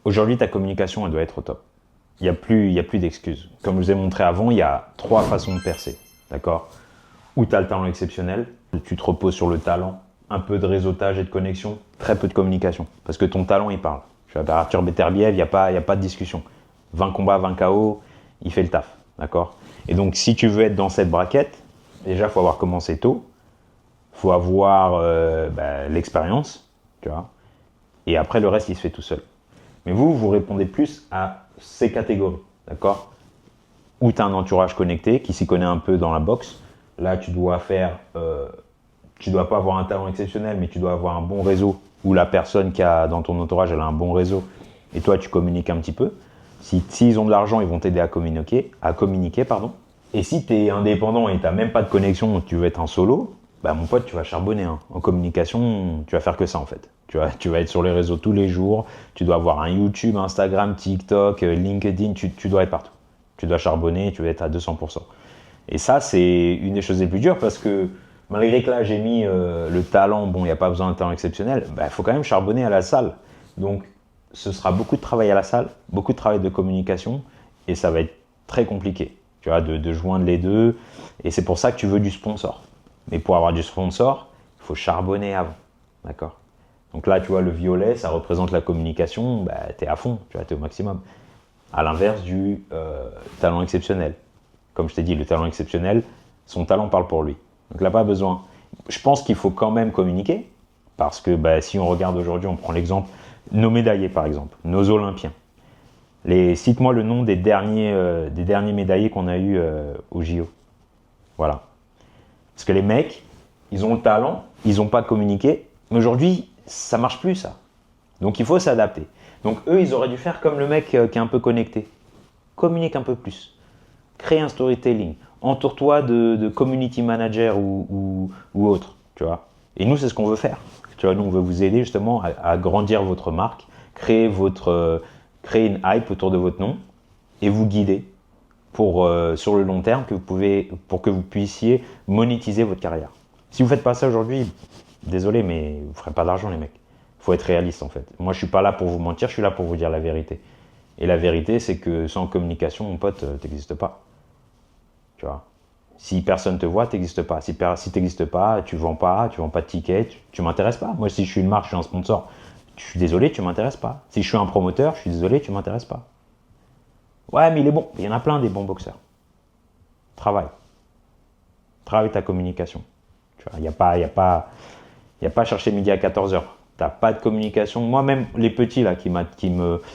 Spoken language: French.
Aujourd'hui, ta communication, elle doit être au top. Il y a plus d'excuses. Comme je vous ai montré avant, il y a 3 façons de percer. D'accord? Ou tu as le talent exceptionnel, tu te reposes sur le talent, un peu de réseautage et de connexion, très peu de communication. Parce que ton talent, il parle. Tu vois, Arthur Beterbiev, il n'y a pas de discussion. 20 combats, 20 KO, il fait le taf. D'accord? Et donc, si tu veux être dans cette braquette, déjà, il faut avoir commencé tôt. Il faut avoir l'expérience, tu vois. Et après, le reste, il se fait tout seul. Mais vous répondez plus à ces catégories, d'accord? Ou tu as un entourage connecté qui s'y connaît un peu dans la boxe. Là, tu dois pas avoir un talent exceptionnel, mais tu dois avoir un bon réseau où la personne qui a dans ton entourage, elle a un bon réseau et toi, tu communiques un petit peu. S'ils ont de l'argent, ils vont t'aider à communiquer, pardon. Et si tu es indépendant et tu n'as même pas de connexion, tu veux être en solo, bah mon pote, tu vas charbonner. Hein. En communication, tu vas faire que ça en fait. Tu vas être sur les réseaux tous les jours, tu dois avoir un YouTube, Instagram, TikTok, LinkedIn, tu dois être partout. Tu dois charbonner, tu vas être à 200%. Et ça, c'est une des choses les plus dures parce que malgré que là, j'ai mis le talent, bon, il n'y a pas besoin d'un talent exceptionnel, il faut quand même charbonner à la salle. Donc, ce sera beaucoup de travail à la salle, beaucoup de travail de communication et ça va être très compliqué, tu vois, de joindre les deux. Et c'est pour ça que tu veux du sponsor. Mais pour avoir du sponsor, il faut charbonner avant, d'accord? Donc là, tu vois, le violet, ça représente la communication, tu es à fond, tu vois, tu es au maximum. À l'inverse du talent exceptionnel. Comme je t'ai dit, le talent exceptionnel, son talent parle pour lui. Donc là, pas besoin. Je pense qu'il faut quand même communiquer, parce que si on regarde aujourd'hui, on prend l'exemple, nos médaillés par exemple, nos Olympiens. Cite-moi le nom des derniers médaillés qu'on a eu au JO. Voilà. Parce que les mecs, ils ont le talent, ils n'ont pas communiqué, mais aujourd'hui, ça marche plus ça. Donc il faut s'adapter. Donc eux, ils auraient dû faire comme le mec qui est un peu connecté. Communique un peu plus. Crée un storytelling. Entoure-toi de community manager ou autre, tu vois. Et nous, c'est ce qu'on veut faire. Tu vois, nous, on veut vous aider justement à grandir votre marque, créer une hype autour de votre nom et vous guider sur le long terme pour que vous puissiez monétiser votre carrière. Si vous ne faites pas ça aujourd'hui, désolé, mais vous ne ferez pas d'argent, les mecs. Il faut être réaliste, en fait. Moi, je ne suis pas là pour vous mentir, je suis là pour vous dire la vérité. Et la vérité, c'est que sans communication, mon pote, tu n'existes pas. Tu vois. Si personne te voit, tu n'existes pas. Si tu n'existes pas, tu vends pas de tickets, tu m'intéresses pas. Moi, si je suis une marque, je suis un sponsor, je suis désolé, tu m'intéresses pas. Si je suis un promoteur, je suis désolé, tu m'intéresses pas. Ouais, mais il est bon. Il y en a plein des bons boxeurs. Travaille ta communication. Tu vois, il n'y a pas à chercher midi à 14h. T'as pas de communication. Moi-même, les petits là qui